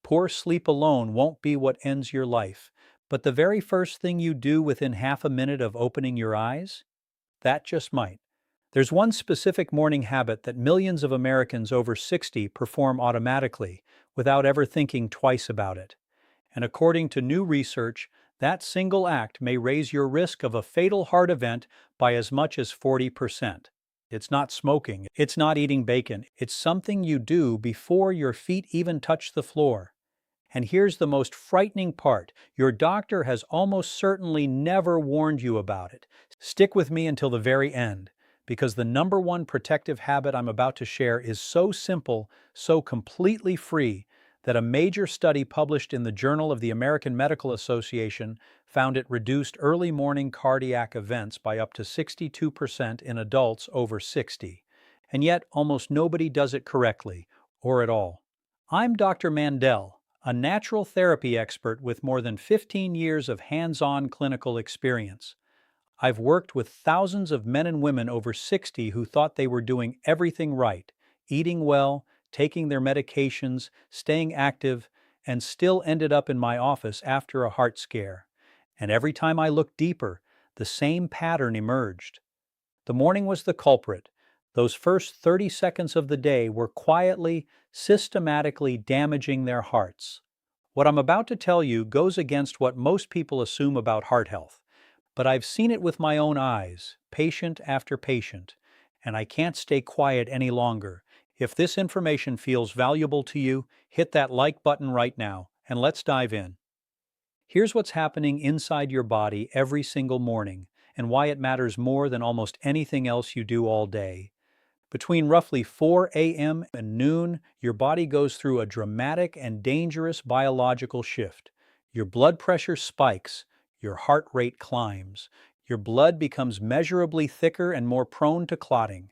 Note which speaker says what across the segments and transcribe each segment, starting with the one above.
Speaker 1: Poor sleep alone won't be what ends your life, but the very first thing you do within half a minute of opening your eyes? That just might. There's one specific morning habit that millions of Americans over 60 perform automatically without ever thinking twice about it. And according to new research, that single act may raise your risk of a fatal heart event by as much as 40%. It's not smoking, it's not eating bacon, it's something you do before your feet even touch the floor. And here's the most frightening part: your doctor has almost certainly never warned you about it. Stick with me until the very end, because the number one protective habit I'm about to share is so simple, so completely free, that a major study published in the Journal of the American Medical Association found it reduced early morning cardiac events by up to 62% in adults over 60. And yet, almost nobody does it correctly, or at all. I'm Dr. Mandell, a natural therapy expert with more than 15 years of hands-on clinical experience. I've worked with thousands of men and women over 60 who thought they were doing everything right, eating well, taking their medications, staying active, and still ended up in my office after a heart scare. And every time I looked deeper, the same pattern emerged. The morning was the culprit. Those first 30 seconds of the day were quietly, systematically damaging their hearts. What I'm about to tell you goes against what most people assume about heart health, but I've seen it with my own eyes, patient after patient, and I can't stay quiet any longer. If this information feels valuable to you, hit that like button right now, and let's dive in. Here's what's happening inside your body every single morning, and why it matters more than almost anything else you do all day. Between roughly 4 a.m. and noon, your body goes through a dramatic and dangerous biological shift. Your blood pressure spikes, your heart rate climbs, your blood becomes measurably thicker and more prone to clotting.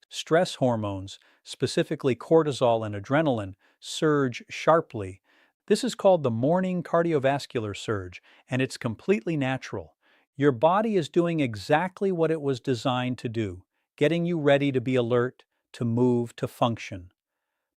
Speaker 1: Stress hormones, specifically cortisol and adrenaline, surge sharply. This is called the morning cardiovascular surge, and it's completely natural. Your body is doing exactly what it was designed to do, getting you ready to be alert, to move, to function.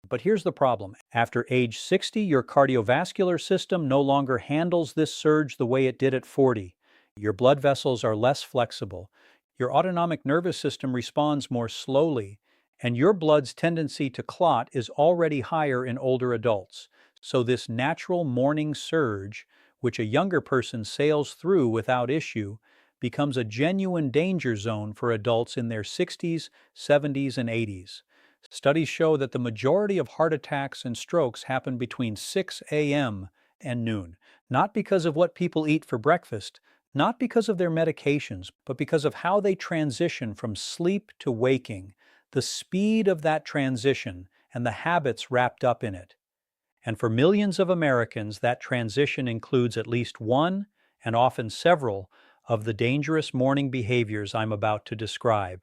Speaker 1: But here's the problem. After age 60, your cardiovascular system no longer handles this surge the way it did at 40. Your blood vessels are less flexible. Your autonomic nervous system responds more slowly, and your blood's tendency to clot is already higher in older adults. So this natural morning surge, which a younger person sails through without issue, becomes a genuine danger zone for adults in their 60s, 70s, and 80s. Studies show that the majority of heart attacks and strokes happen between 6 a.m. and noon, not because of what people eat for breakfast, not because of their medications, but because of how they transition from sleep to waking, the speed of that transition, and the habits wrapped up in it. And for millions of Americans, that transition includes at least one, and often several, of the dangerous morning behaviors I'm about to describe.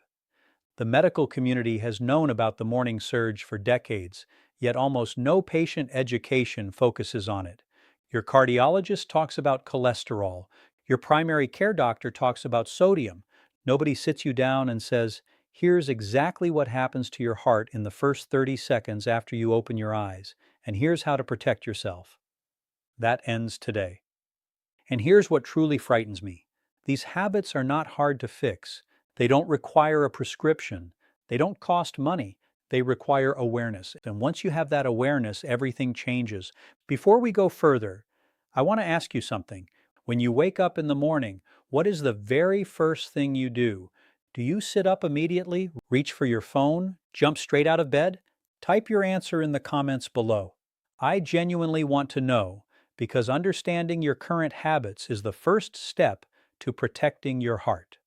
Speaker 1: The medical community has known about the morning surge for decades, yet almost no patient education focuses on it. Your cardiologist talks about cholesterol. Your primary care doctor talks about sodium. Nobody sits you down and says, "Here's exactly what happens to your heart in the first 30 seconds after you open your eyes, and here's how to protect yourself." That ends today. And here's what truly frightens me. These habits are not hard to fix. They don't require a prescription. They don't cost money. They require awareness. And once you have that awareness, everything changes. Before we go further, I want to ask you something. When you wake up in the morning, what is the very first thing you do? Do you sit up immediately, reach for your phone, jump straight out of bed? Type your answer in the comments below. I genuinely want to know, because understanding your current habits is the first step to protecting your heart.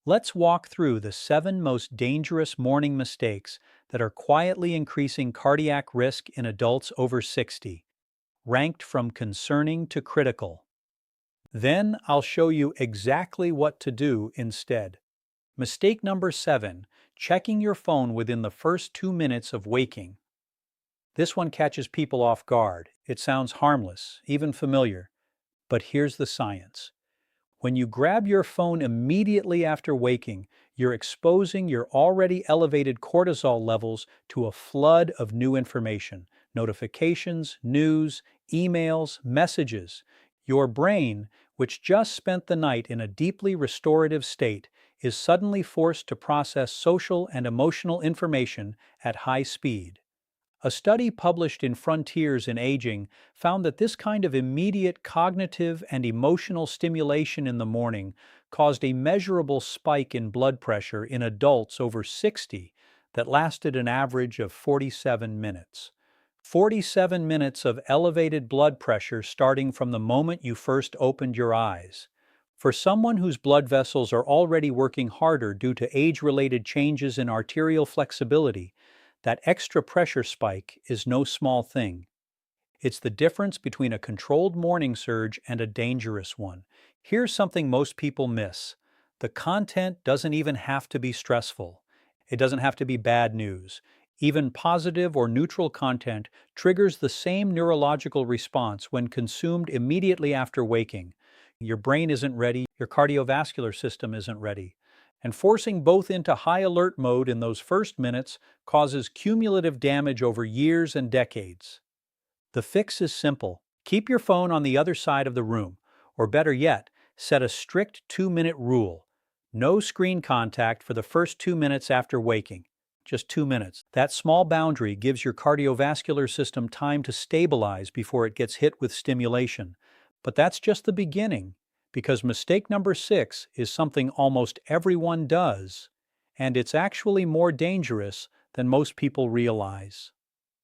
Speaker 1: Let's walk through the 7 most dangerous morning mistakes that are quietly increasing cardiac risk in adults over 60, ranked from concerning to critical. Then I'll show you exactly what to do instead. Mistake number 7, checking your phone within the first 2 minutes of waking. This one catches people off guard. It sounds harmless, even familiar. But here's the science. When you grab your phone immediately after waking, you're exposing your already elevated cortisol levels to a flood of new information. notifications, news, emails, messages. Your brain, which just spent the night in a deeply restorative state, is suddenly forced to process social and emotional information at high speed. A study published in Frontiers in Aging found that this kind of immediate cognitive and emotional stimulation in the morning caused a measurable spike in blood pressure in adults over 60 that lasted an average of 47 minutes. 47 minutes of elevated blood pressure starting from the moment you first opened your eyes. For someone whose blood vessels are already working harder due to age-related changes in arterial flexibility, that extra pressure spike is no small thing. It's the difference between a controlled morning surge and a dangerous one. Here's something most people miss. The content doesn't even have to be stressful. It doesn't have to be bad news. Even positive or neutral content triggers the same neurological response when consumed immediately after waking. Your brain isn't ready, your cardiovascular system isn't ready. And forcing both into high alert mode in those first minutes causes cumulative damage over years and decades. The fix is simple. Keep your phone on the other side of the room, or better yet, set a strict 2-minute rule. No screen contact for the first 2 minutes after waking. Just 2 minutes. That small boundary gives your cardiovascular system time to stabilize before it gets hit with stimulation. But that's just the beginning, because mistake number 6 is something almost everyone does, and it's actually more dangerous than most people realize.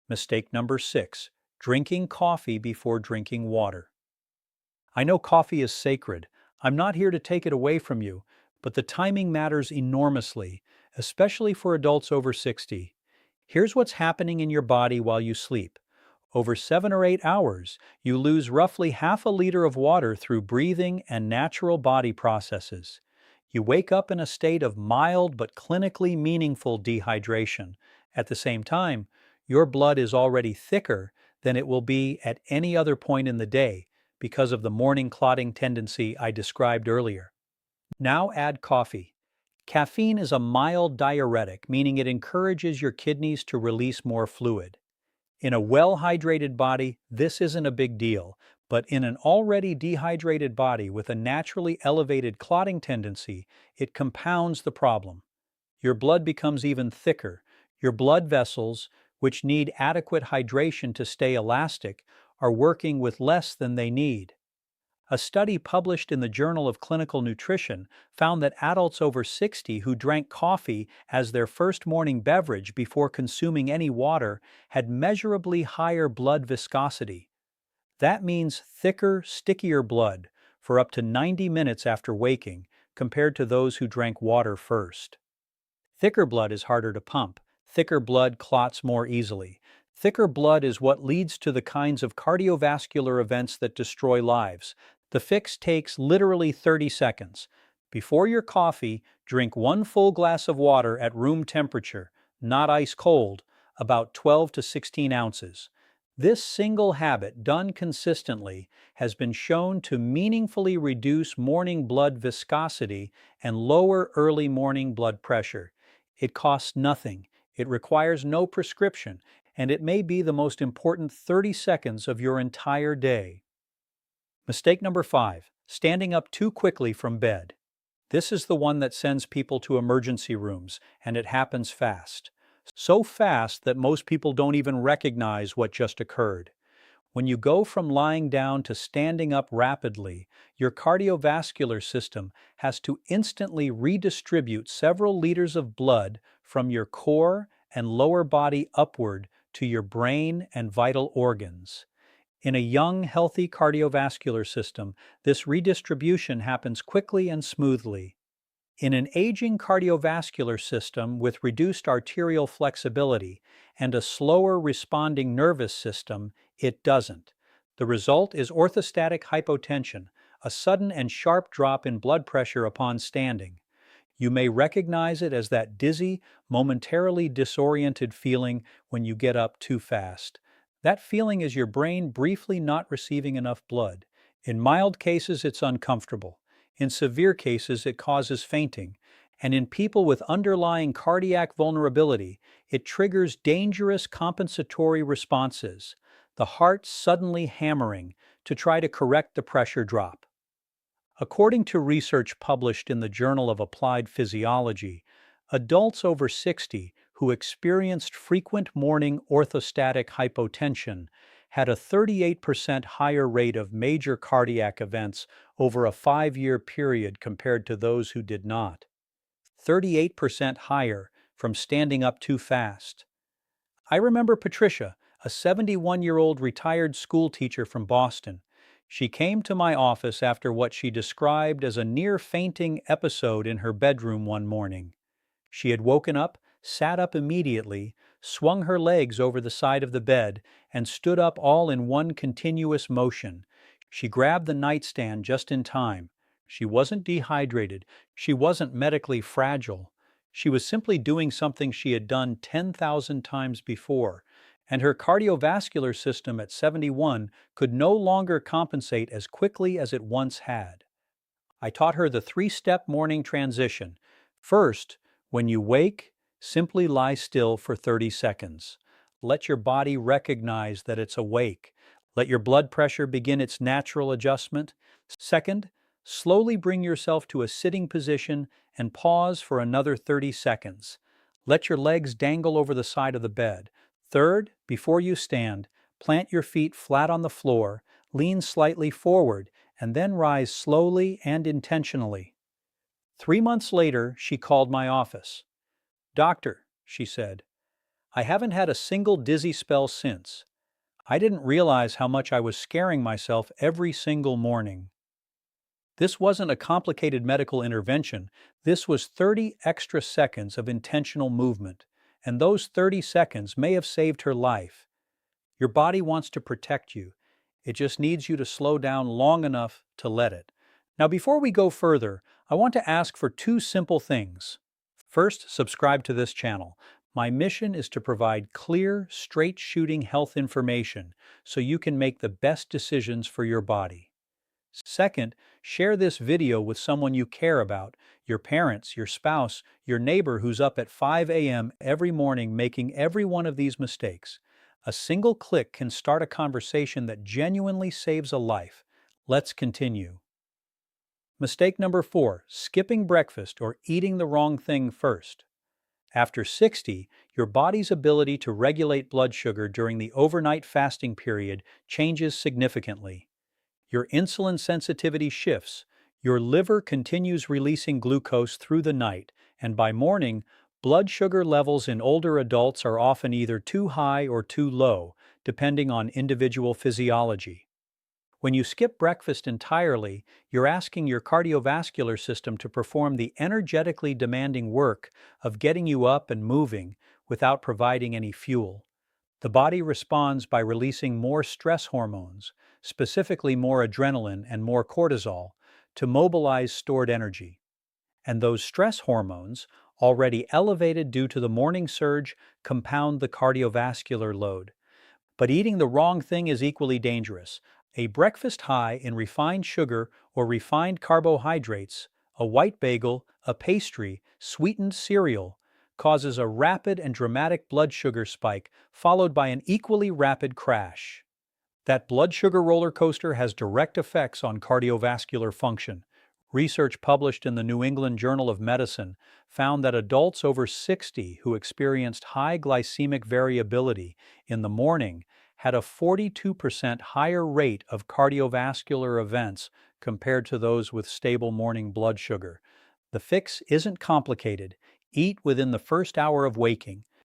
Speaker 1: Mistake number 6, drinking coffee before drinking water. I know coffee is sacred. I'm not here to take it away from you, but the timing matters enormously, especially for adults over 60. Here's what's happening in your body while you sleep. Over 7 or 8 hours, you lose roughly half a liter of water through breathing and natural body processes. You wake up in a state of mild but clinically meaningful dehydration. At the same time, your blood is already thicker than it will be at any other point in the day because of the morning clotting tendency I described earlier. Now add coffee. Caffeine is a mild diuretic, meaning it encourages your kidneys to release more fluid. In a well-hydrated body, this isn't a big deal, but in an already dehydrated body with a naturally elevated clotting tendency, it compounds the problem. Your blood becomes even thicker. Your blood vessels, which need adequate hydration to stay elastic, are working with less than they need. A study published in the Journal of Clinical Nutrition found that adults over 60 who drank coffee as their first morning beverage before consuming any water had measurably higher blood viscosity. That means thicker, stickier blood for up to 90 minutes after waking compared to those who drank water first. Thicker blood is harder to pump. Thicker blood clots more easily. Thicker blood is what leads to the kinds of cardiovascular events that destroy lives. The fix takes literally 30 seconds. Before your coffee, drink 1 full glass of water at room temperature, not ice cold, about 12 to 16 ounces. This single habit, done consistently, has been shown to meaningfully reduce morning blood viscosity and lower early morning blood pressure. It costs nothing, it requires no prescription, and it may be the most important 30 seconds of your entire day. Mistake number 5, standing up too quickly from bed. This is the one that sends people to emergency rooms, and it happens fast. So fast that most people don't even recognize what just occurred. When you go from lying down to standing up rapidly, your cardiovascular system has to instantly redistribute several liters of blood from your core and lower body upward to your brain and vital organs. In a young, healthy cardiovascular system, this redistribution happens quickly and smoothly. In an aging cardiovascular system with reduced arterial flexibility and a slower responding nervous system, it doesn't. The result is orthostatic hypotension, a sudden and sharp drop in blood pressure upon standing. You may recognize it as that dizzy, momentarily disoriented feeling when you get up too fast. That feeling is your brain briefly not receiving enough blood. In mild cases, it's uncomfortable. In severe cases, it causes fainting. And in people with underlying cardiac vulnerability, it triggers dangerous compensatory responses, the heart suddenly hammering to try to correct the pressure drop. According to research published in the Journal of Applied Physiology, adults over 60 who experienced frequent morning orthostatic hypotension had a 38% higher rate of major cardiac events over a 5-year period compared to those who did not. 38% higher from standing up too fast. I remember Patricia, a 71-year-old retired school teacher from Boston. She came to my office after what she described as a near-fainting episode in her bedroom one morning. She had woken up, sat up immediately, swung her legs over the side of the bed, and stood up all in one continuous motion. She grabbed the nightstand just in time. She wasn't dehydrated. She wasn't medically fragile. She was simply doing something she had done 10,000 times before, and her cardiovascular system at 71 could no longer compensate as quickly as it once had. I taught her the 3-step morning transition. First, when you wake, simply lie still for 30 seconds. Let your body recognize that it's awake. Let your blood pressure begin its natural adjustment. Second, slowly bring yourself to a sitting position and pause for another 30 seconds. Let your legs dangle over the side of the bed. Third, before you stand, plant your feet flat on the floor, lean slightly forward, and then rise slowly and intentionally. 3 months later, she called my office. "Doctor," she said, "I haven't had a single dizzy spell since. I didn't realize how much I was scaring myself every single morning." This wasn't a complicated medical intervention. This was 30 extra seconds of intentional movement, and those 30 seconds may have saved her life. Your body wants to protect you. It just needs you to slow down long enough to let it. Now, before we go further, I want to ask for 2 simple things. First, subscribe to this channel. My mission is to provide clear, straight-shooting health information so you can make the best decisions for your body. Second, share this video with someone you care about, your parents, your spouse, your neighbor who's up at 5 a.m. every morning making every one of these mistakes. A single click can start a conversation that genuinely saves a life. Let's continue. Mistake number 4, skipping breakfast or eating the wrong thing first. After 60, your body's ability to regulate blood sugar during the overnight fasting period changes significantly. Your insulin sensitivity shifts, your liver continues releasing glucose through the night, and by morning, blood sugar levels in older adults are often either too high or too low, depending on individual physiology. When you skip breakfast entirely, you're asking your cardiovascular system to perform the energetically demanding work of getting you up and moving without providing any fuel. The body responds by releasing more stress hormones, specifically more adrenaline and more cortisol, to mobilize stored energy. And those stress hormones, already elevated due to the morning surge, compound the cardiovascular load. But eating the wrong thing is equally dangerous. A breakfast high in refined sugar or refined carbohydrates, a white bagel, a pastry, sweetened cereal, causes a rapid and dramatic blood sugar spike followed by an equally rapid crash. That blood sugar roller coaster has direct effects on cardiovascular function. Research published in the New England Journal of Medicine found that adults over 60 who experienced high glycemic variability in the morning had a 42% higher rate of cardiovascular events compared to those with stable morning blood sugar. The fix isn't complicated. Eat within the first hour of waking.